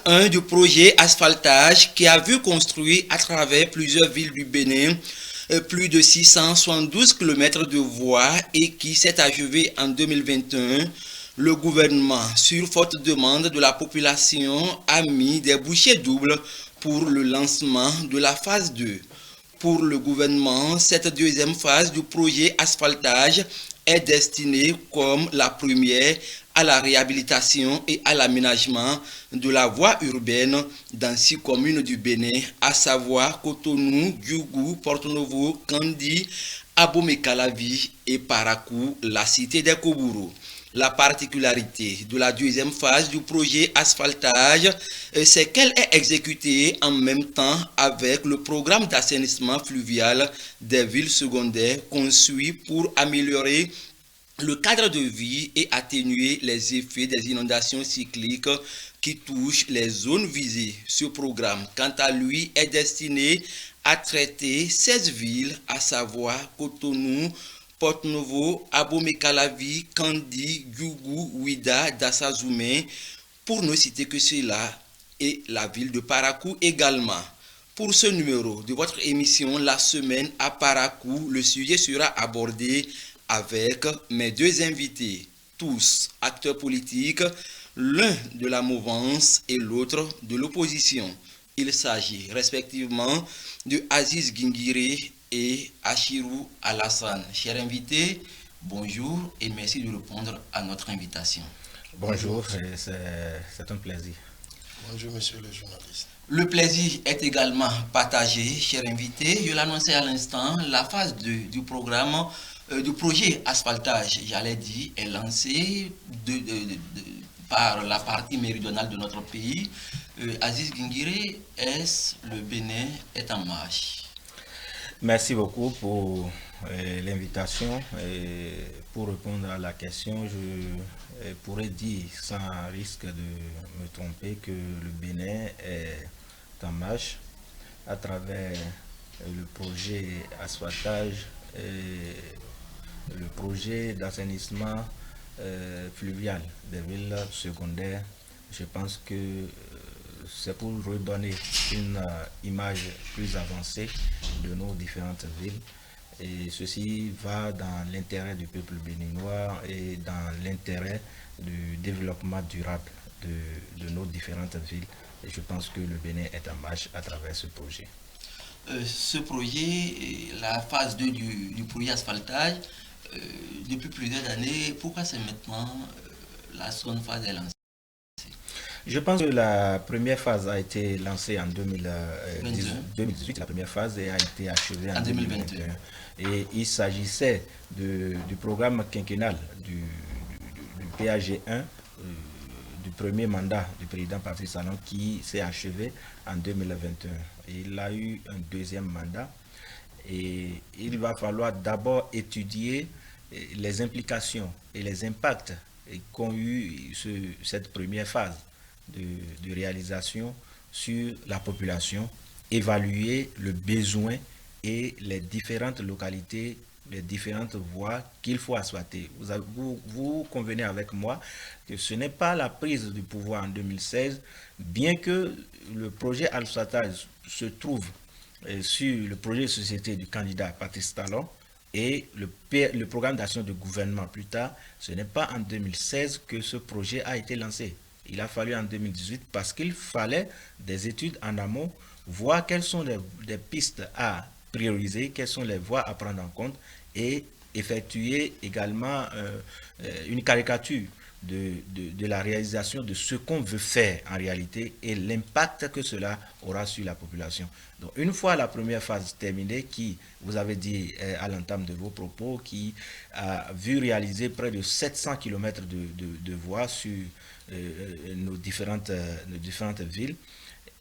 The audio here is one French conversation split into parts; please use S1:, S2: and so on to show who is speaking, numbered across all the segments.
S1: 1 du projet asphaltage qui a vu construire à travers plusieurs villes du Bénin plus de 672 km de voies et qui s'est achevé en 2021, le gouvernement, sur forte demande de la population, a mis des bouchées doubles pour le lancement de la phase 2. Pour le gouvernement, cette deuxième phase du projet asphaltage est destinée, comme la première, à la réhabilitation et à l'aménagement de la voie urbaine dans 6 communes du Bénin, à savoir Cotonou, Djougou, Porto-Novo, Kandi, Abomey-Calavi et Parakou, la cité des Kobourou. La particularité de la deuxième phase du projet asphaltage, c'est qu'elle est exécutée en même temps avec le programme d'assainissement fluvial des villes secondaires conçu pour améliorer le cadre de vie et atténuer les effets des inondations cycliques qui touchent les zones visées. Ce programme, quant à lui, est destiné à traiter 16 villes, à savoir Cotonou, Porto-Novo, Abomey-Calavi, Kandi, Djougou, Ouida, Dassazoumé, pour ne citer que cela, et la ville de Parakou également. Pour ce numéro de votre émission La Semaine à Parakou, le sujet sera abordé avec mes deux invités, tous acteurs politiques, l'un de la mouvance et l'autre de l'opposition. Il s'agit respectivement de Aziz Guinguiré et Achirou Alassane. Chers invités, bonjour et merci de répondre à notre invitation.
S2: Bonjour, c'est un plaisir.
S3: Bonjour, monsieur le journaliste.
S1: Le plaisir est également partagé, chers invités. Je l'annonçais à l'instant, la phase 2 du programme, du projet asphaltage, j'allais dire, est lancée par la partie méridionale de notre pays. Aziz Guinguiré, est-ce le Bénin est en marche?
S2: Merci beaucoup pour l'invitation. Pour répondre à la question, je pourrais dire sans risque de me tromper que le Bénin est en marche à travers le projet asphaltage et le projet d'assainissement fluvial des villes secondaires. Je pense que c'est pour redonner une image plus avancée de nos différentes villes. Et ceci va dans l'intérêt du peuple béninois et dans l'intérêt du développement durable de nos différentes villes. Et je pense que le Bénin est en marche à travers ce projet.
S1: Ce projet, la phase 2 du projet asphaltage, depuis plusieurs années, pourquoi c'est maintenant la seconde phase est lancée?
S2: Je pense que la première phase a été lancée en 2018, la première phase, et a été achevée en 2021. Et il s'agissait du programme quinquennal du PAG1, du premier mandat du président Patrice Talon qui s'est achevé en 2021. Il a eu un deuxième mandat et il va falloir d'abord étudier les implications et les impacts qu'ont eu cette première phase de réalisation sur la population, évaluer le besoin et les différentes localités, les différentes voies qu'il faut asphalter. Vous convenez avec moi que ce n'est pas la prise du pouvoir en 2016, bien que le projet asphaltage se trouve sur le projet de société du candidat Patrice Talon et le programme d'action de gouvernement plus tard, ce n'est pas en 2016 que ce projet a été lancé. Il a fallu en 2018 parce qu'il fallait des études en amont, voir quelles sont les pistes à prioriser, quelles sont les voies à prendre en compte et effectuer également une caricature de la réalisation de ce qu'on veut faire en réalité et l'impact que cela aura sur la population. Donc une fois la première phase terminée, qui, vous avez dit à l'entame de vos propos, qui a vu réaliser près de 700 km de voies sur nos différentes villes.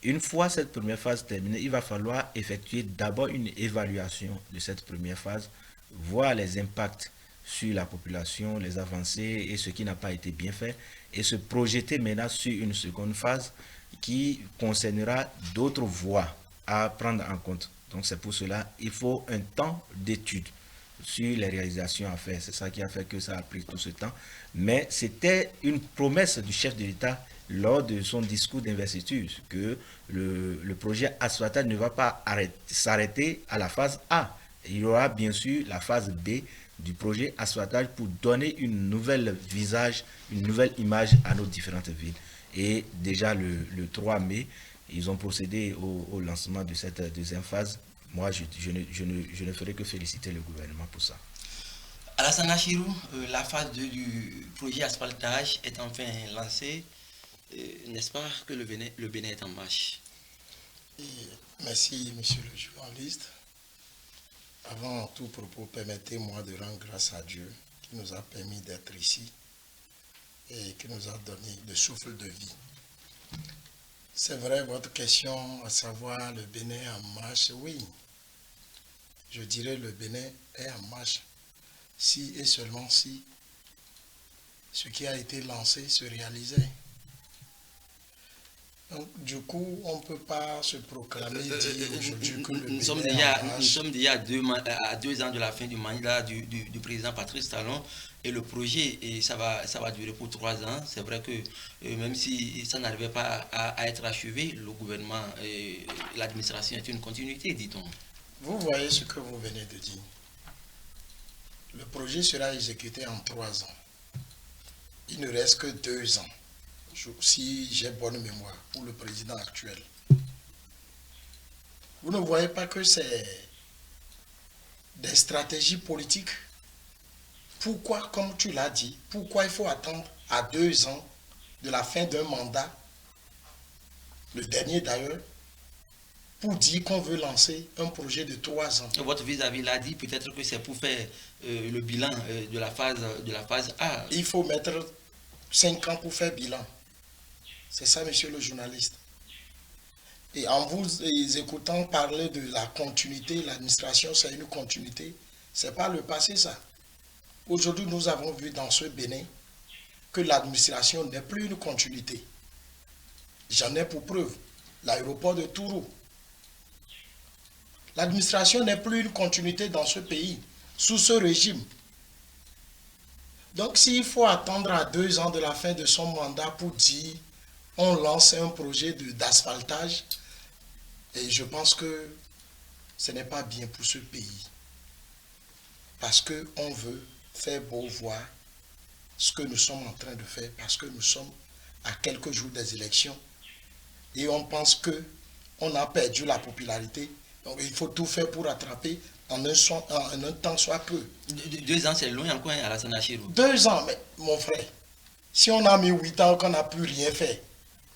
S2: Une fois cette première phase terminée, il va falloir effectuer d'abord une évaluation de cette première phase, voir les impacts sur la population, les avancées et ce qui n'a pas été bien fait, et se projeter maintenant sur une seconde phase qui concernera d'autres voies à prendre en compte. Donc c'est pour cela qu'il faut un temps d'étude sur les réalisations à faire. C'est ça qui a fait que ça a pris tout ce temps. Mais c'était une promesse du chef de l'État lors de son discours d'investiture que le projet asphaltage ne va pas s'arrêter à la phase A. Il y aura bien sûr la phase B du projet asphaltage pour donner une nouvelle visage, une nouvelle image à nos différentes villes. Et déjà le 3 mai, ils ont procédé au lancement de cette deuxième phase. Moi, je ne ferai que féliciter le gouvernement pour ça.
S1: Alassane Achirou, la phase 2 du projet asphaltage est enfin lancée. N'est-ce pas que le Bénin est en marche?
S3: Merci, monsieur le journaliste. Avant tout propos, permettez-moi de rendre grâce à Dieu qui nous a permis d'être ici et qui nous a donné le souffle de vie. C'est vrai, votre question, à savoir le Bénin en marche, oui. Je dirais le Bénin est en marche si et seulement si ce qui a été lancé se réalisait. Donc, du coup, on ne peut pas se proclamer dire aujourd'hui que le Bénin
S1: nous sommes déjà à 2 ans de la fin du mandat du président Patrice Talon et le projet, ça va durer pour 3 ans. C'est vrai que même si ça n'arrivait pas à être achevé, le gouvernement et l'administration est une continuité, dit-on.
S3: Vous voyez ce que vous venez de dire. Le projet sera exécuté en 3 ans. Il ne reste que 2 ans. Si j'ai bonne mémoire, pour le président actuel. Vous ne voyez pas que c'est des stratégies politiques? Pourquoi, comme tu l'as dit, pourquoi il faut attendre à 2 ans de la fin d'un mandat, le dernier d'ailleurs, pour dire qu'on veut lancer un projet de 3 ans?
S1: Votre vis-à-vis l'a dit, peut-être que c'est pour faire le bilan de la phase A.
S3: Il faut mettre 5 ans pour faire bilan. C'est ça, monsieur le journaliste. Et en vous écoutant parler de la continuité, l'administration, c'est une continuité. Ce n'est pas le passé, ça. Aujourd'hui, nous avons vu dans ce Bénin que l'administration n'est plus une continuité. J'en ai pour preuve l'aéroport de Tourou. L'administration n'est plus une continuité dans ce pays, sous ce régime. Donc, s'il faut attendre à 2 ans de la fin de son mandat pour dire on lance un projet d'asphaltage, et je pense que ce n'est pas bien pour ce pays. Parce qu'on veut faire beau voir ce que nous sommes en train de faire, parce que nous sommes à quelques jours des élections, et on pense qu'on a perdu la popularité, donc il faut tout faire pour rattraper en un temps soit peu.
S1: 2 ans, c'est loin encore, Alassane Achirou.
S3: 2 ans, mais mon frère, si on a mis 8 ans qu'on n'a plus rien fait,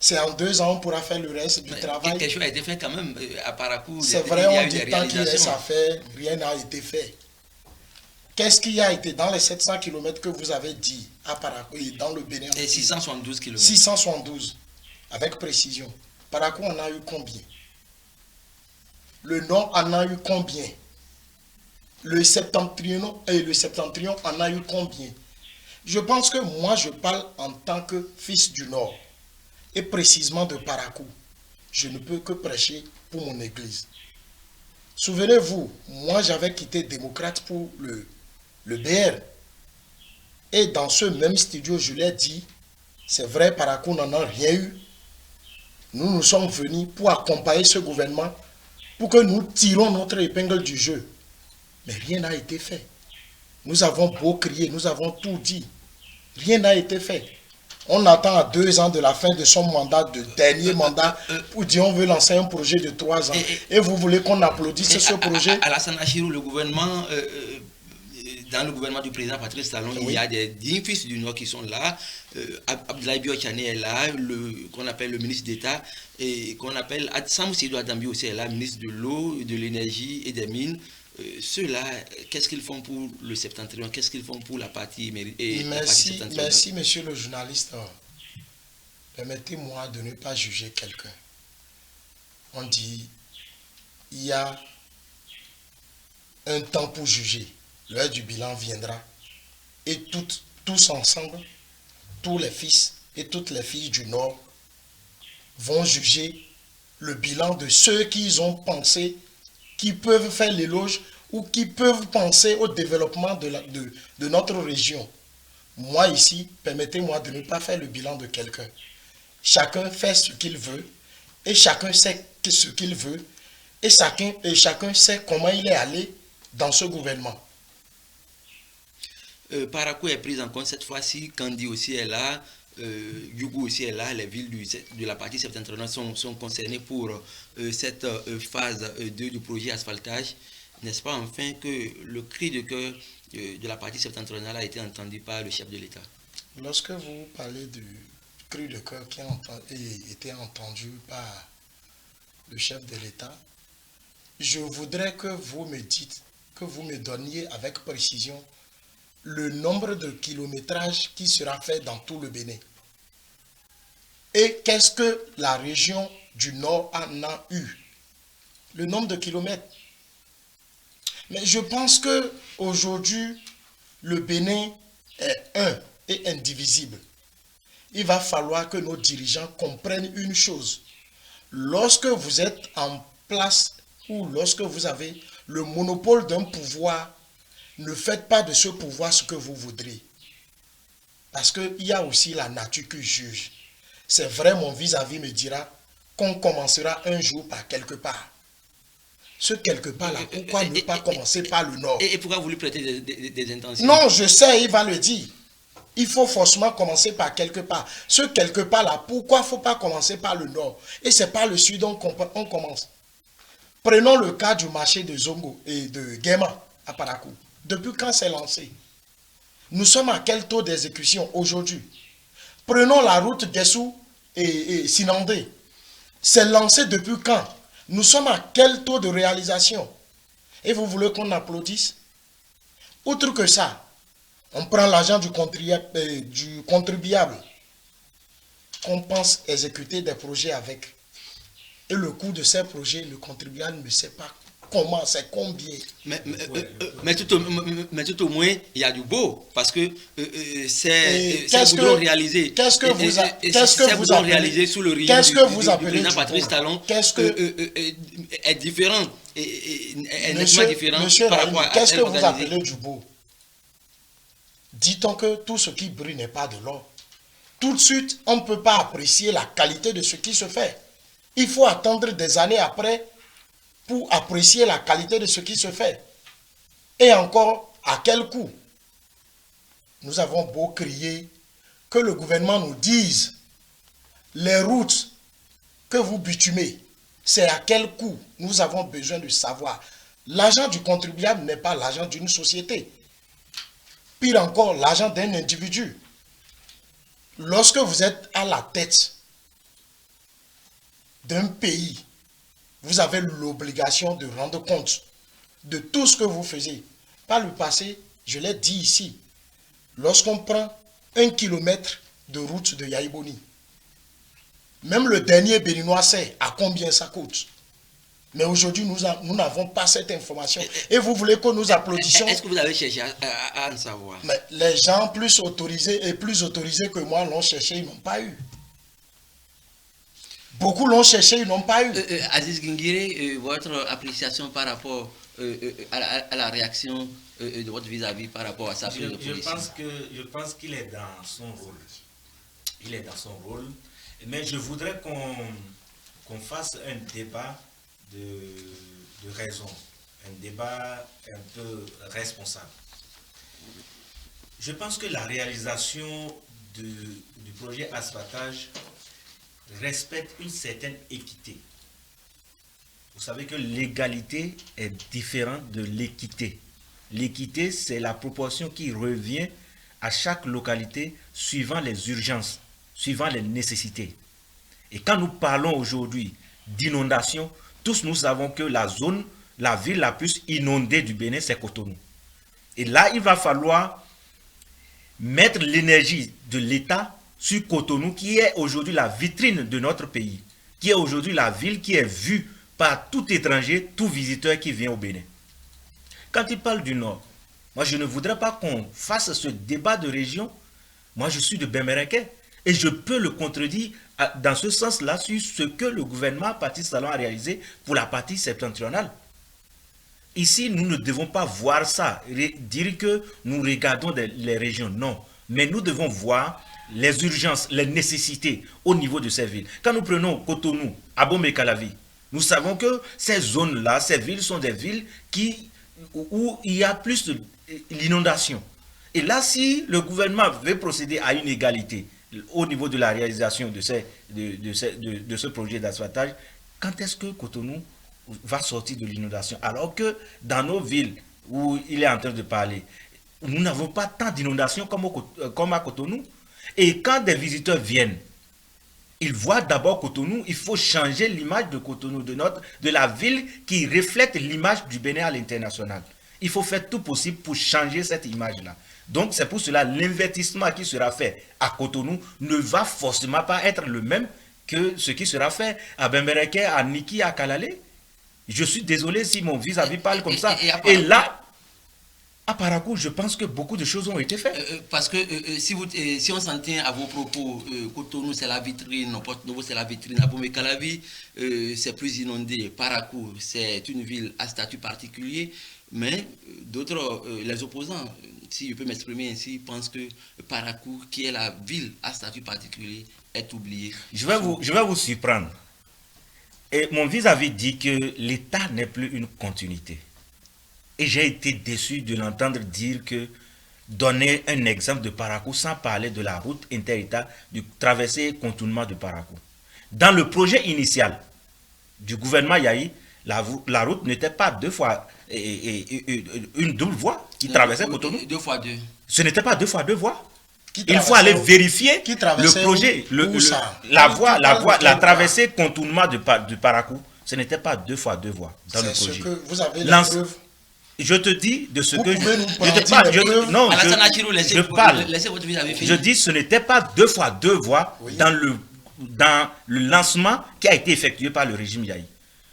S3: c'est en 2 ans on pourra faire le reste du travail.
S1: Quelque chose a été fait quand même à Parakou.
S3: C'est vrai, on dit tant qu'il reste à faire, rien n'a été fait. Qu'est-ce qui a été dans les 700 km que vous avez dit à Parakou et dans le Bénin?
S1: Et 672 km.
S3: 672, avec précision. Parakou en a eu combien? Le Nord en a eu combien? Le septentrion en a eu combien? Je pense que moi, je parle en tant que fils du Nord, et précisément de Parakou. Je ne peux que prêcher pour mon église. Souvenez-vous, moi, j'avais quitté démocrate pour le BR. Et dans ce même studio, je l'ai dit, c'est vrai, Parakou n'en a rien eu. Nous sommes venus pour accompagner ce gouvernement, pour que nous tirons notre épingle du jeu. Mais rien n'a été fait. Nous avons beau crier, nous avons tout dit. Rien n'a été fait. On attend à 2 ans de la fin de son mandat, de dernier mandat, pour dire on veut lancer un projet de 3 ans. Et vous voulez qu'on applaudisse ce projet?
S1: Alassane Achirou, le gouvernement, dans le gouvernement du président Patrice Talon, oui, il y a des dignes fils du Nord qui sont là. Abdoulaye Biotchane est là, qu'on appelle le ministre d'État, et qu'on appelle Sam Sidou Adambi aussi est là, ministre de l'eau, de l'énergie et des mines. Ceux-là, qu'est-ce qu'ils font pour le septentrion? Qu'est-ce qu'ils font pour la partie septentrionale?
S3: Merci, monsieur le journaliste. Permettez-moi de ne pas juger quelqu'un. On dit, il y a un temps pour juger. L'heure du bilan viendra. Et tous ensemble, tous les fils et toutes les filles du Nord vont juger le bilan de ceux qui ont pensé, qui peuvent faire l'éloge ou qui peuvent penser au développement de notre région. Moi ici, permettez-moi de ne pas faire le bilan de quelqu'un. chacun fait ce qu'il veut, et chacun sait ce qu'il veut, et chacun sait comment il est allé dans ce gouvernement.
S1: Parakou est prise en compte cette fois-ci, Kandi aussi est là, Yougou aussi est là, les villes de la partie septentrionale sont concernées pour cette phase 2 du projet asphaltage. N'est-ce pas enfin que le cri de cœur de la partie septentrionale a été entendu par le chef de l'État?
S3: Lorsque vous parlez du cri de cœur qui a été entendu par le chef de l'État, je voudrais que vous me dites, que vous me donniez avec précision le nombre de kilométrages qui sera fait dans tout le Bénin. Et qu'est-ce que la région du Nord en a eu? Le nombre de kilomètres. Mais je pense que aujourd'hui, le Bénin est un et indivisible. Il va falloir que nos dirigeants comprennent une chose. Lorsque vous êtes en place ou lorsque vous avez le monopole d'un pouvoir, ne faites pas de ce pouvoir ce que vous voudrez. Parce qu'il y a aussi la nature qui juge. C'est vrai, mon vis-à-vis me dira qu'on commencera un jour par quelque part. Ce quelque part là, pourquoi ne pas commencer par le nord?
S1: Et pourquoi vous lui prêtez des intentions?
S3: Non, je sais, il va le dire. Il faut forcément commencer par quelque part. Ce quelque part là, pourquoi il ne faut pas commencer par le nord? Et c'est par le sud on commence. Prenons le cas du marché de Zongo et de Guéma à Parakou. Depuis quand c'est lancé? Nous sommes à quel taux d'exécution aujourd'hui? Prenons la route Guessou et Sinandé. C'est lancé depuis quand? Nous sommes à quel taux de réalisation? Et vous voulez qu'on applaudisse? Outre que ça, on prend l'argent du contribuable qu'on pense exécuter des projets avec. Et le coût de ces projets, le contribuable ne sait pas comment, c'est combien.
S1: Mais tout au moins, il y a du beau, parce que c'est goudron réalisé.
S3: Qu'est-ce que vous appelez
S1: réalisé sous le régime du président Patrice Talon est différent, est nettement différent par rapport à
S3: qu'est-ce que vous appelez du beau? Dit-on que tout ce qui brille n'est pas de l'or. Tout de suite, on ne peut pas apprécier la qualité de ce qui se fait. Il faut attendre des années après pour apprécier la qualité de ce qui se fait. Et encore, à quel coût? Nous avons beau crier que le gouvernement nous dise les routes que vous bitumez, c'est à quel coût? Nous avons besoin de savoir. L'argent du contribuable n'est pas l'argent d'une société. Pire encore, l'argent d'un individu. Lorsque vous êtes à la tête d'un pays, vous avez l'obligation de rendre compte de tout ce que vous faisiez. Par le passé, je l'ai dit ici, lorsqu'on prend 1 kilomètre de route de Yaïboni, même le dernier Béninois sait à combien ça coûte. Mais aujourd'hui, nous n'avons pas cette information. Et vous voulez que nous applaudissions?
S1: Est-ce que vous avez cherché à en savoir?
S3: Mais les gens plus autorisés que moi l'ont cherché, ils n'ont pas eu. Beaucoup l'ont cherché, ils n'ont pas eu.
S1: Aziz Guingire, votre appréciation par rapport à la réaction de votre vis-à-vis par rapport à sa prise de position?
S2: Je pense qu'il est dans son rôle. Il est dans son rôle. Mais je voudrais qu'on fasse un débat de raison, un débat un peu responsable. Je pense que la réalisation du projet asphaltage respecte une certaine équité. Vous savez que l'égalité est différente de l'équité. L'équité, c'est la proportion qui revient à chaque localité suivant les urgences, suivant les nécessités. Et quand nous parlons aujourd'hui d'inondation, tous nous savons que la ville la plus inondée du Bénin, c'est Cotonou. Et là, il va falloir mettre l'énergie de l'État sur Cotonou, qui est aujourd'hui la vitrine de notre pays, qui est aujourd'hui la ville qui est vue par tout étranger, tout visiteur qui vient au Bénin. Quand il parle du Nord, moi je ne voudrais pas qu'on fasse ce débat de région. Moi je suis de Bembereké et je peux le contredire dans ce sens-là sur ce que le gouvernement Patrice Talon a réalisé pour la partie septentrionale. Ici, nous ne devons pas voir ça, dire que nous regardons les régions, non. Mais nous devons voir les urgences, les nécessités au niveau de ces villes. Quand nous prenons Cotonou, Abomey-Calavi, nous savons que ces zones-là, ces villes sont des villes où il y a plus d'inondations. Et là, si le gouvernement veut procéder à une égalité au niveau de la réalisation de ce projet d'asphaltage, quand est-ce que Cotonou va sortir de l'inondation? Alors que dans nos villes où il est en train de parler, nous n'avons pas tant d'inondations comme à Cotonou. Et quand des visiteurs viennent, ils voient d'abord Cotonou, il faut changer l'image de Cotonou, de la ville qui reflète l'image du Bénin à l'international. Il faut faire tout possible pour changer cette image-là. Donc c'est pour cela l'investissement qui sera fait à Cotonou ne va forcément pas être le même que ce qui sera fait à Bembereke, à Niki, à Kalale. Je suis désolé si mon vis-à-vis parle comme ça. Et là, à Parakou, je pense que beaucoup de choses ont été faites.
S1: Parce que si on s'en tient à vos propos, Cotonou c'est la vitrine, Porto-Novo c'est la vitrine, Abomey-Calavi c'est plus inondé, Parakou c'est une ville à statut particulier, mais d'autres, les opposants, si je peux m'exprimer ainsi, pensent que Parakou, qui est la ville à statut particulier, est oubliée.
S2: Je vais vous surprendre. Et mon vis-à-vis dit que l'État n'est plus une continuité. Et j'ai été déçu de l'entendre dire que donner un exemple de Parakou sans parler de la route inter-État du traversée contournement de Parakou. Dans le projet initial du gouvernement Yahi, la route n'était pas deux fois une double voie qui traversait Cotonou.
S1: 2 fois 2.
S2: Ce n'était pas 2 fois 2 voies. Il faut aller vérifier le projet, la traversée contournement de Parakou. Ce n'était pas 2 fois 2 voies dans le projet.
S3: Que vous avez la preuve.
S2: Je te dis de ce
S3: Vous
S2: que
S3: pouvez nous
S2: je te parle. Je parle.
S1: Laissez votre vis-à-vis finir.
S2: Je dis ce n'était pas 2 fois 2 voies dans le lancement qui a été effectué par le régime Yahi.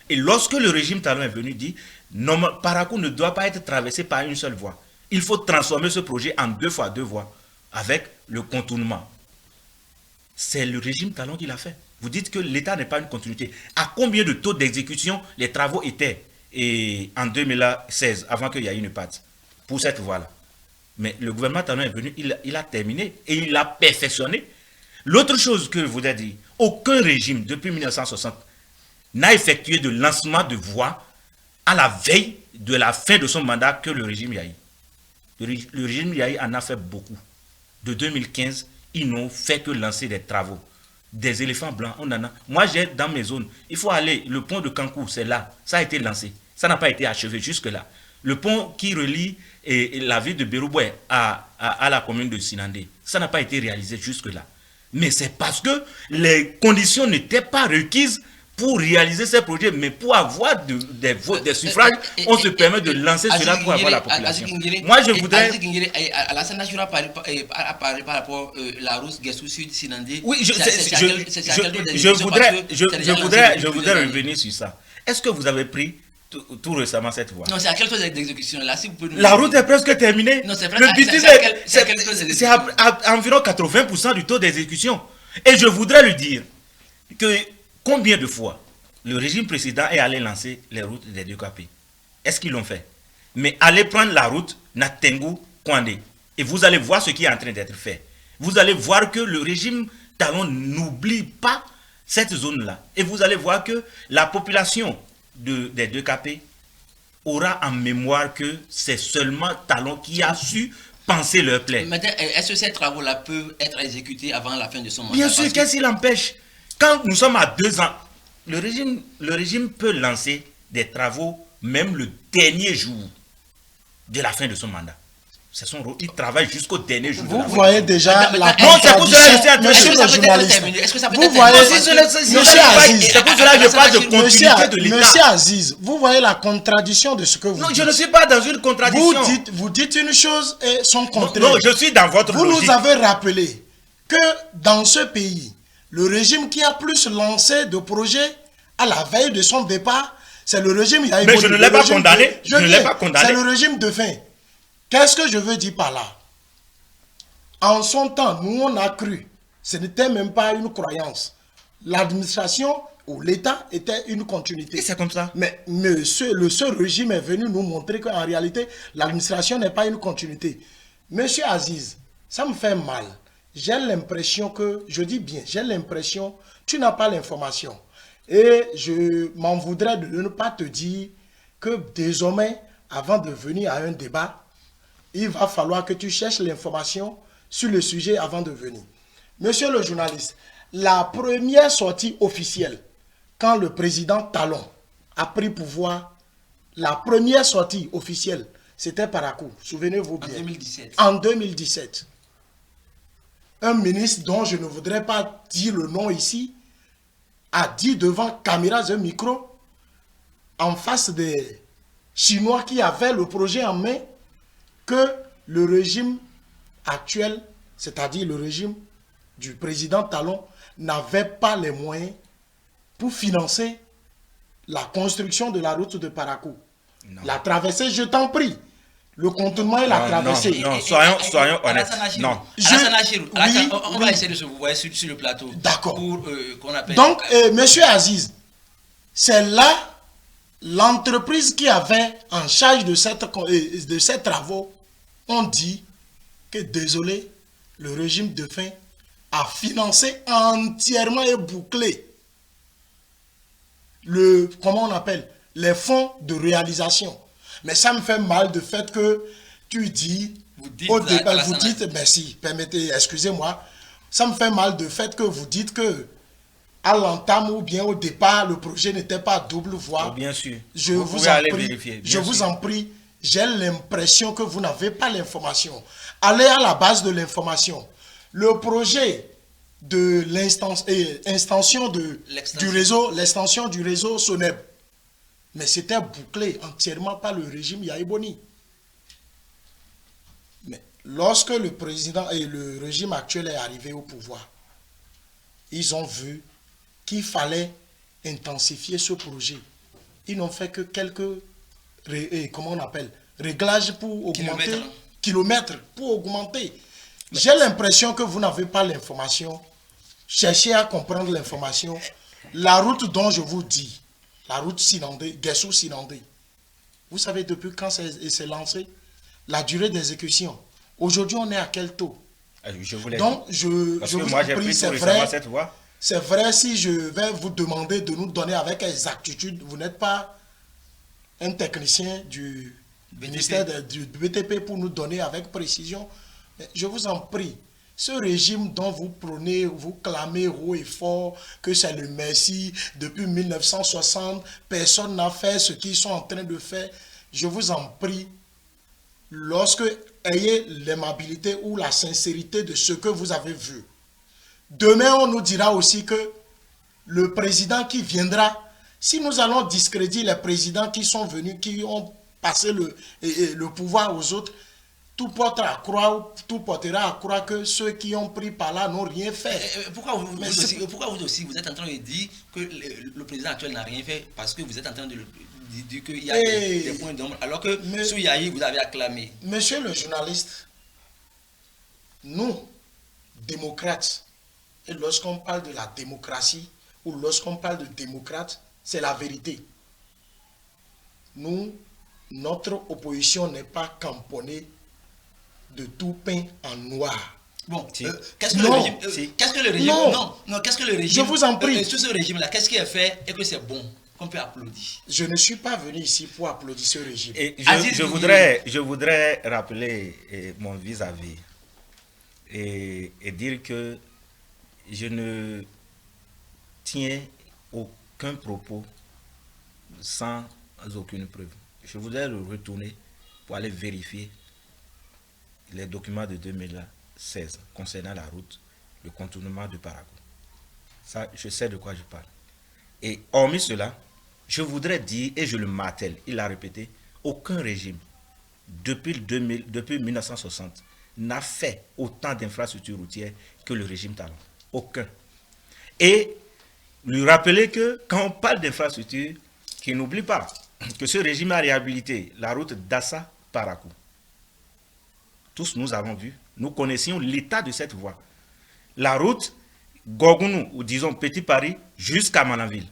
S2: Et lorsque le régime Talon est venu dire non, Parakou ne doit pas être traversé par une seule voie. Il faut transformer ce projet en 2 fois 2 voies avec le contournement. C'est le régime Talon qui l'a fait. Vous dites que l'État n'est pas une continuité. À combien de taux d'exécution les travaux étaient en 2016, avant qu'il y ait une parte pour cette voie-là? Mais le gouvernement Talon est venu, il a terminé et il l'a perfectionné. L'autre chose que je voudrais dire, aucun régime depuis 1960 n'a effectué de lancement de voies à la veille de la fin de son mandat que le régime Yahi. Le régime Yahi en a fait beaucoup. De 2015, ils n'ont fait que lancer des travaux. Des éléphants blancs, on en a. Moi, j'ai dans mes zones, il faut aller, le pont de Kankou, c'est là, ça a été lancé. Ça n'a pas été achevé jusque-là. Le pont qui relie la ville de Berouboué à la commune de Sinandé, ça n'a pas été réalisé jusque-là. Mais c'est parce que les conditions n'étaient pas requises pour réaliser ces projets, mais pour avoir des suffrages, on se permet de lancer cela pour avoir la population. Moi, je voudrais...
S1: Alassane Nachoura a parlé par rapport à la route Guessou Sud, Sinandé.
S2: Oui, je voudrais revenir sur ça. Est-ce que vous avez pris tout récemment cette voie?
S1: Non, c'est à quel taux d'exécution là, si vous pouvez nous...
S2: La route est presque terminée.
S1: Non, c'est
S2: c'est à environ 80% du taux d'exécution. Et je voudrais lui dire que combien de fois le régime précédent est allé lancer les routes des 2KP? Est-ce qu'ils l'ont fait? Mais allez prendre la route Natengu-Kwandé et vous allez voir ce qui est en train d'être fait. Vous allez voir que le régime Talon n'oublie pas cette zone-là. Et vous allez voir que la population des 2KP aura en mémoire que c'est seulement Talon qui a su penser leur plaie.
S1: Maintenant, est-ce que ces travaux-là peuvent être exécutés avant la fin de son mandat?
S2: Bien sûr, qu'est-ce qui l'empêche? Quand nous sommes à 2 ans, le régime peut lancer des travaux même le dernier jour de la fin de son mandat. C'est son rôle. Il travaille jusqu'au dernier jour.
S3: Vous voyez déjà la
S2: contradiction.
S3: Monsieur le journaliste. Vous voyez, Monsieur Aziz.
S2: C'est pour cela que je parle de continuité de l'État.
S3: Monsieur Aziz, vous voyez la contradiction de ce que vous dites.
S2: Non, je ne suis pas dans une contradiction.
S3: Vous dites une chose et son contraire.
S2: Non, je suis dans votre logique.
S3: Vous nous avez rappelé que dans ce pays, le régime qui a plus lancé de projets à la veille de son départ, c'est le régime...
S2: Mais je ne l'ai pas condamné. Je ne l'ai pas condamné.
S3: C'est le régime de fin. Qu'est-ce que je veux dire par là? En son temps, nous on a cru. Ce n'était même pas une croyance. L'administration ou l'État était une continuité.
S2: Et c'est comme ça.
S3: Mais le seul régime est venu nous montrer qu'en réalité, l'administration n'est pas une continuité. Monsieur Aziz, ça me fait mal. j'ai l'impression que, je dis bien, j'ai l'impression, tu n'as pas l'information. Et je m'en voudrais de ne pas te dire que désormais, avant de venir à un débat, il va falloir que tu cherches l'information sur le sujet avant de venir. Monsieur le journaliste, la première sortie officielle, quand le président Talon a pris pouvoir, la première sortie officielle, c'était Parakou, souvenez-vous bien.
S1: En 2017.
S3: En 2017. Un ministre dont je ne voudrais pas dire le nom ici, a dit devant caméras et micro, en face des Chinois qui avaient le projet en main, que le régime actuel, c'est-à-dire le régime du président Talon, n'avait pas les moyens pour financer la construction de la route de Parakou.
S2: Non.
S3: La traversée, je t'en prie. Le contournement et la traversée.
S2: Non, soyons honnêtes. Non.
S1: On va essayer de se voir sur le plateau.
S3: D'accord.
S1: Pour qu'on appelle.
S3: Donc, monsieur Aziz, c'est là l'entreprise qui avait en charge de ces travaux ont dit que désolé, le régime de fin a financé entièrement et bouclé comment on appelle, les fonds de réalisation. Mais ça me fait mal de fait que tu dis,
S1: vous dites,
S3: merci, permettez, excusez-moi, ça me fait mal de fait que vous dites que à l'entame ou bien au départ, le projet n'était pas à double voie.
S2: Oh, bien sûr.
S3: Je vous en prie, j'ai l'impression que vous n'avez pas l'information. Allez à la base de l'information. Le projet de l'extension du réseau SONEB, mais c'était bouclé entièrement par le régime Yaïboni. Mais lorsque le président et le régime actuel est arrivé au pouvoir, ils ont vu qu'il fallait intensifier ce projet. Ils n'ont fait que quelques réglages pour augmenter, kilomètres pour augmenter. J'ai l'impression que vous n'avez pas l'information. Cherchez à comprendre l'information. La route dont je vous dis, la route Sinandé, Guessou-Sinandé, vous savez depuis quand c'est lancé? La durée d'exécution. Aujourd'hui, on est à quel taux?
S2: Je voulais
S3: Donc,
S2: je vous moi, j'ai pris cette voie.
S3: C'est vrai, si je vais vous demander de nous donner avec exactitude, vous n'êtes pas un technicien du ministère du BTP pour nous donner avec précision. Mais je vous en prie, ce régime dont vous prônez, vous clamez haut et fort que c'est le Messie, depuis 1960, personne n'a fait ce qu'ils sont en train de faire. Je vous en prie, lorsque ayez l'aimabilité ou la sincérité de ce que vous avez vu. Demain, on nous dira aussi que le président qui viendra, si nous allons discréditer les présidents qui sont venus, qui ont passé le pouvoir aux autres, tout portera à croire que ceux qui ont pris par là n'ont rien fait.
S1: Pourquoi vous aussi, vous êtes en train de dire que le président actuel n'a rien fait? Parce que vous êtes en train de dire qu'il y a des points d'ombre, alors que sous Yahi, vous avez acclamé.
S3: Monsieur le journaliste, nous, démocrates, et lorsqu'on parle de la démocratie, ou lorsqu'on parle de démocrate, c'est la vérité. Nous, notre opposition n'est pas camponnée de tout peint en noir.
S1: Bon, qu'est-ce que le régime qu'est-ce que le régime,
S3: je vous en prie,
S1: sur ce régime-là, qu'est-ce qui est fait et que c'est bon, qu'on peut applaudir?
S3: Je ne suis pas venu ici pour applaudir ce régime.
S2: Et je voudrais rappeler mon vis-à-vis et dire que je ne tiens aucun propos sans aucune preuve. Je voudrais le retourner pour aller vérifier les documents de 2016 concernant la route, le contournement de Parakou. Ça, je sais de quoi je parle. Et hormis cela, je voudrais dire, et je le martèle, il l'a répété, aucun régime depuis 1960 n'a fait autant d'infrastructures routières que le régime Talon. Aucun. Et lui rappeler que quand on parle d'infrastructures, qu'il n'oublie pas que ce régime a réhabilité la route d'Assa-Parakou. Tous nous avons vu, nous connaissions l'état de cette voie. La route Gorgounou, ou disons Petit Paris, jusqu'à Manaville,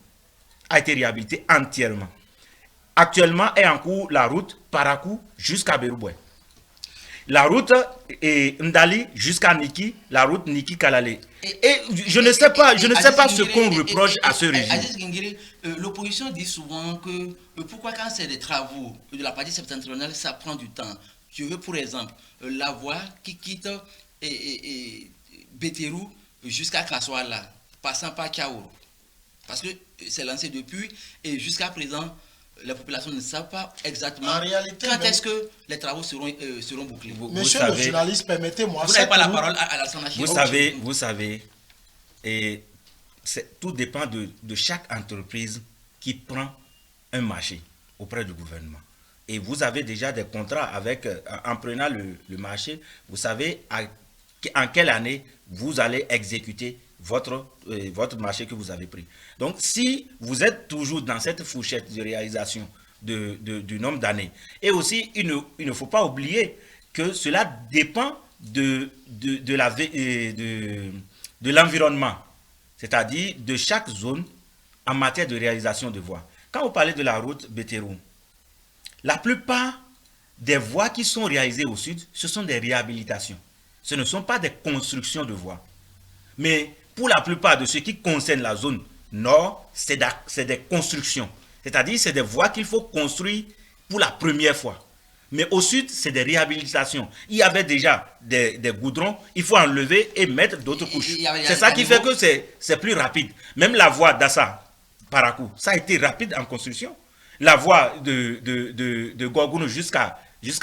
S2: a été réhabilitée entièrement. Actuellement est en cours la route Parakou jusqu'à Berouboué. la route Ndali jusqu'à Niki, la route Niki-Kalale. Et je ne sais pas ce qu'on reproche à ce régime.
S1: Aziz Gingiri, l'opposition dit souvent que pourquoi quand c'est des travaux de la partie septentrionale, ça prend du temps. Je veux pour exemple la voie qui quitte Béterou jusqu'à Kassoala, passant par Kaouro. Parce que c'est lancé depuis et jusqu'à présent, les populations ne savent pas exactement quand est-ce que les travaux seront bouclés.
S3: Monsieur le journaliste, permettez-moi.
S1: Vous n'avez pas la parole à la Sanachir.
S2: Vous savez, et tout dépend de chaque entreprise qui prend un marché auprès du gouvernement. Et vous avez déjà des contrats avec, en prenant le marché, vous savez en quelle année vous allez exécuter votre marché que vous avez pris. Donc, si vous êtes toujours dans cette fourchette de réalisation du nombre d'années, et aussi, il ne faut pas oublier que cela dépend de l'environnement, c'est-à-dire de chaque zone en matière de réalisation de voies. Quand vous parlez de la route Béterou, la plupart des voies qui sont réalisées au sud, ce sont des réhabilitations. Ce ne sont pas des constructions de voies. Mais pour la plupart de ce qui concerne la zone nord, c'est des constructions. C'est-à-dire c'est des voies qu'il faut construire pour la première fois. Mais au sud, c'est des réhabilitations. Il y avait déjà des goudrons, il faut enlever et mettre d'autres couches. C'est ça qui fait que c'est plus rapide. Même la voie d'Assa-Parakou, ça a été rapide en construction. La voie de Gorgounou jusqu'à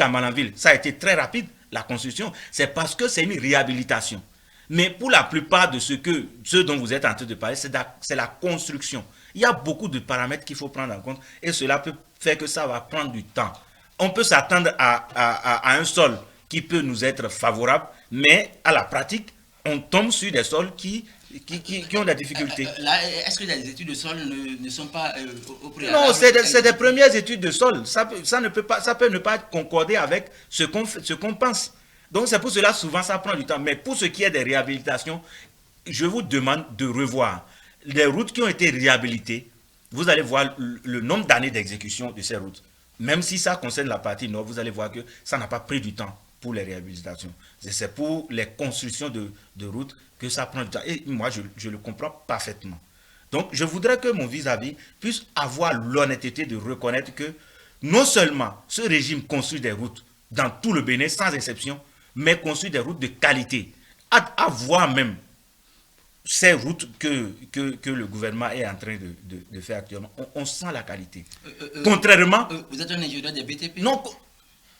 S2: Mananville, ça a été très rapide, la construction. C'est parce que c'est une réhabilitation. Mais pour la plupart de ce dont vous êtes en train de parler, c'est la construction. Il y a beaucoup de paramètres qu'il faut prendre en compte et cela peut faire que ça va prendre du temps. On peut s'attendre à un sol qui peut nous être favorable, mais à la pratique, on tombe sur des sols qui ont des difficultés.
S1: Est-ce que les études de sol ne sont pas au préalable?
S2: Non, c'est des premières études de sol. Ça peut ne pas concorder avec ce qu'on pense. Donc c'est pour cela souvent ça prend du temps. Mais pour ce qui est des réhabilitations, je vous demande de revoir les routes qui ont été réhabilitées. Vous allez voir le nombre d'années d'exécution de ces routes. Même si ça concerne la partie nord, vous allez voir que ça n'a pas pris du temps pour les réhabilitations. C'est pour les constructions de routes que ça prend du temps. Et moi, je le comprends parfaitement. Donc, je voudrais que mon vis-à-vis puisse avoir l'honnêteté de reconnaître que non seulement ce régime construit des routes dans tout le Bénin, sans exception, mais construit des routes de qualité. À voir même ces routes que le gouvernement est en train de faire actuellement, on sent la qualité. Contrairement...
S1: vous êtes un ingénieur des BTP?
S2: Non,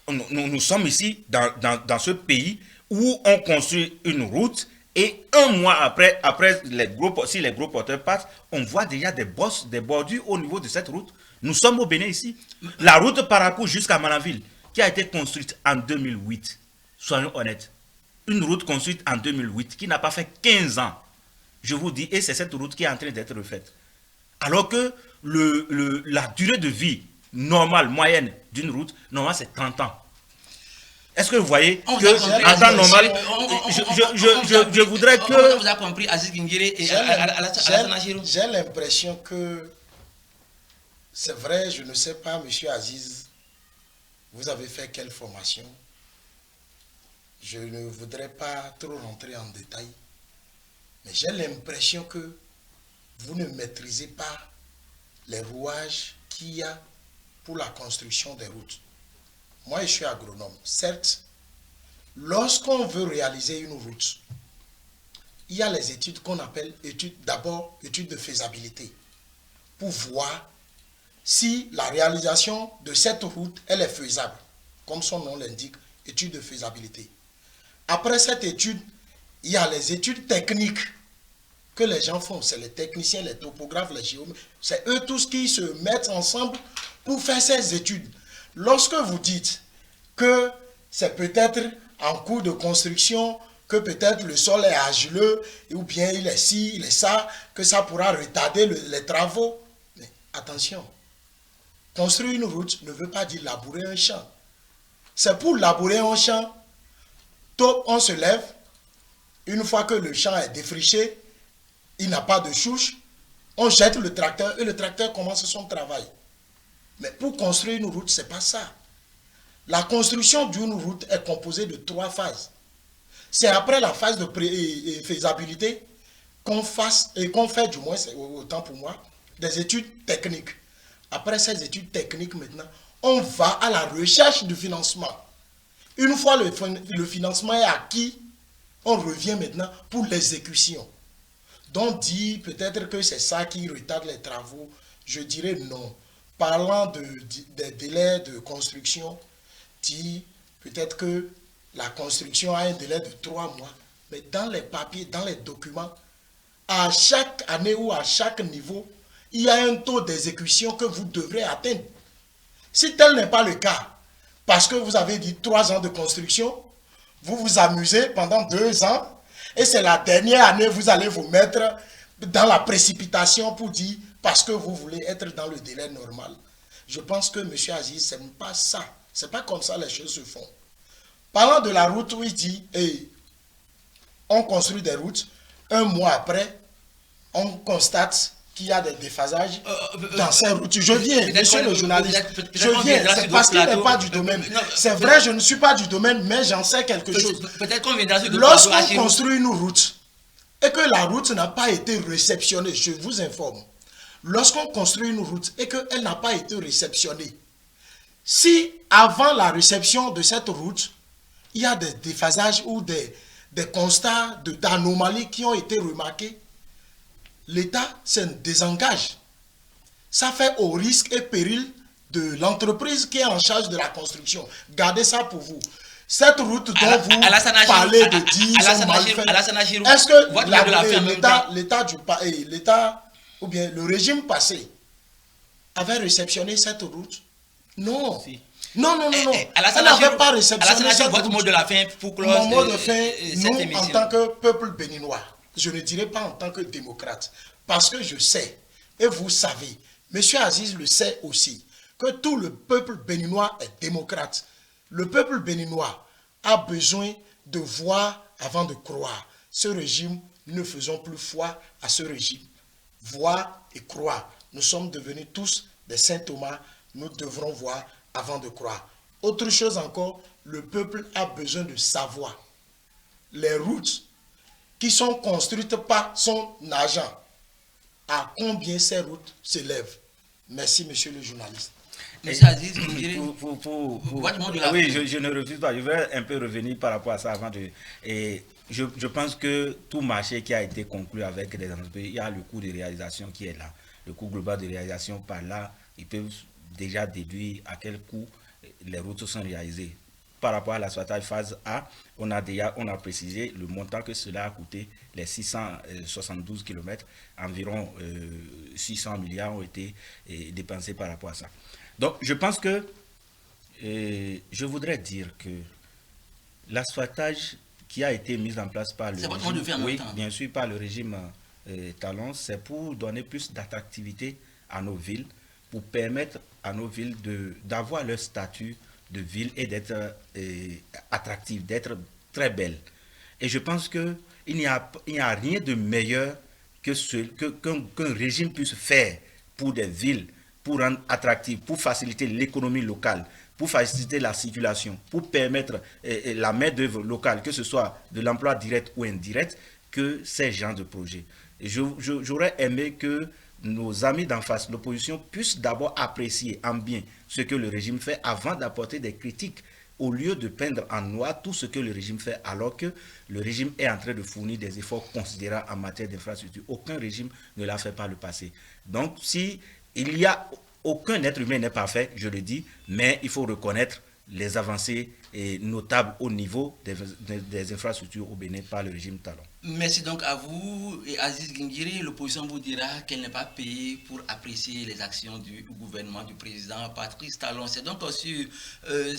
S2: nous sommes ici dans ce pays où on construit une route et un mois après si les gros porteurs passent, on voit déjà des bordures au niveau de cette route. Nous sommes au Bénin ici. La route Parakou jusqu'à Mananville, qui a été construite en 2008, soyons honnêtes, une route construite en 2008 qui n'a pas fait 15 ans, je vous dis, et c'est cette route qui est en train d'être refaite. Alors que la durée de vie normale, moyenne d'une route, normalement c'est 30 ans. Est-ce que vous voyez que en temps normal, je voudrais que...
S1: On vous a compris, Aziz Gingiri et
S3: j'ai l'impression que, c'est vrai, je ne sais pas, monsieur Aziz, vous avez fait quelle formation? Je ne voudrais pas trop rentrer en détail, mais j'ai l'impression que vous ne maîtrisez pas les rouages qu'il y a pour la construction des routes. Moi, je suis agronome. Certes, lorsqu'on veut réaliser une route, il y a les études qu'on appelle d'abord études de faisabilité, pour voir si la réalisation de cette route, elle est faisable, comme son nom l'indique, étude de faisabilité. Après cette étude, il y a les études techniques que les gens font. C'est les techniciens, les topographes, les géomètres. C'est eux tous qui se mettent ensemble pour faire ces études. Lorsque vous dites que c'est peut-être en cours de construction, que peut-être le sol est argileux, ou bien il est ci, il est ça, que ça pourra retarder les travaux. Mais attention, construire une route ne veut pas dire labourer un champ. C'est pour labourer un champ, tôt on se lève, une fois que le champ est défriché, il n'a pas de chouche, on jette le tracteur et le tracteur commence son travail. Mais pour construire une route, ce n'est pas ça. La construction d'une route est composée de 3 phases. C'est après la phase de faisabilité qu'on fait, du moins, autant pour moi, des études techniques. Après ces études techniques, maintenant, on va à la recherche du financement. Une fois le financement est acquis, on revient maintenant pour l'exécution. Donc, dit peut-être que c'est ça qui retarde les travaux. Je dirais non. Parlant des délais de construction, dit peut-être que la construction a un délai de 3 mois. Mais dans les papiers, dans les documents, à chaque année ou à chaque niveau, il y a un taux d'exécution que vous devrez atteindre. Si tel n'est pas le cas, parce que vous avez dit 3 ans de construction, vous vous amusez pendant 2 ans, et c'est la dernière année, vous allez vous mettre dans la précipitation pour dire, parce que vous voulez être dans le délai normal. Je pense que M. Aziz, ce n'est pas ça. Ce n'est pas comme ça les choses se font. Parlant de la route où il dit, on construit des routes, 1 mois après, on constate qu'il y a des déphasages dans ces routes. Je viens, monsieur le journaliste, je viens, c'est parce qu'il n'est pas du domaine. C'est vrai, je ne suis pas du domaine, mais j'en sais quelque chose.
S1: Peut-être qu'on viendra sur
S3: lorsqu'on construit une route et que la route n'a pas été réceptionnée, je vous informe, lorsqu'on construit une route et qu'elle n'a pas été réceptionnée, si avant la réception de cette route, il y a des déphasages ou des constats d'anomalies qui ont été remarqués, l'État se désengage. Ça fait au risque et péril de l'entreprise qui est en charge de la construction. Gardez ça pour vous. Cette route dont vous parlez de 10 ans mal fait, est-ce que l'État ou bien le régime passé avait réceptionné cette route? Non. Si. Non. Elle n'avait pas réceptionné cette route.
S1: Votre mot de la fin pour clore
S3: mon mot de fin, nous, en tant que peuple béninois, je ne dirais pas en tant que démocrate, parce que je sais, et vous savez, M. Aziz le sait aussi, que tout le peuple béninois est démocrate. Le peuple béninois a besoin de voir avant de croire. Ce régime, nous ne faisons plus foi à ce régime. Voir et croire. Nous sommes devenus tous des saint Thomas, nous devrons voir avant de croire. Autre chose encore, le peuple a besoin de savoir les routes qui sont construites par son agent. À combien ces routes s'élèvent? Merci, monsieur le journaliste.
S1: Monsieur Aziz,
S2: oui, je ne refuse pas. Je vais un peu revenir par rapport à ça avant de... Et je pense que tout marché qui a été conclu avec les entreprises, il y a le coût de réalisation qui est là. Le coût global de réalisation par là, ils peuvent déjà déduire à quel coût les routes sont réalisées. Par rapport à l'asphaltage phase A, on a précisé le montant que cela a coûté, les 672 km, environ 600 milliards ont été dépensés par rapport à ça. Donc, je pense que, je voudrais dire que l'asphaltage qui a été mis en place par le régime, oui, bien sûr, par le régime Talon, c'est pour donner plus d'attractivité à nos villes, pour permettre à nos villes d'avoir leur statut de ville et d'être attractive, d'être très belle. Et je pense qu'il n'y a rien de meilleur qu'un régime puisse faire pour des villes, pour rendre attractive, pour faciliter l'économie locale, pour faciliter la circulation, pour permettre la main-d'œuvre locale, que ce soit de l'emploi direct ou indirect, que ces genres de projets. J'aurais aimé que nos amis d'en face, l'opposition, puissent d'abord apprécier en bien ce que le régime fait avant d'apporter des critiques, au lieu de peindre en noir tout ce que le régime fait, alors que le régime est en train de fournir des efforts considérables en matière d'infrastructure. Aucun régime ne l'a fait par le passé. Donc, si il y a aucun être humain n'est parfait, je le dis, mais il faut reconnaître les avancées notables au niveau des infrastructures au Bénin par le régime Talon.
S1: Merci donc à vous. Et Aziz Guingiri, l'opposition vous dira qu'elle n'est pas payée pour apprécier les actions du gouvernement du président Patrice Talon. C'est donc sur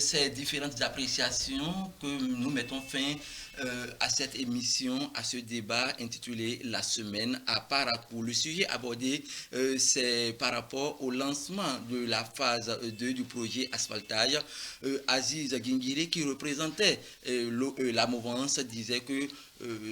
S1: ces différentes appréciations que nous mettons fin à cette émission, à ce débat intitulé La semaine à Parakou. Le sujet abordé, c'est par rapport au lancement de la phase 2 du projet asphaltage. Aziz Guingiri député qui représentait la mouvance disait que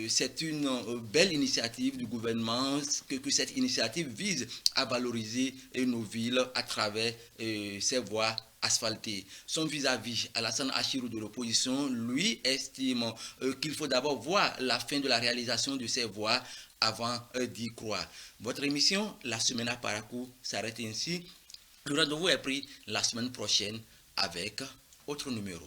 S1: c'est une belle initiative du gouvernement, que cette initiative vise à valoriser nos villes à travers ces voies asphaltées. Son vis-à-vis, Alassane Achirou de l'opposition, lui estime qu'il faut d'abord voir la fin de la réalisation de ces voies avant d'y croire. Votre émission, La Semaine à Parakou, s'arrête ainsi. Le rendez-vous est pris la semaine prochaine avec autre numéro.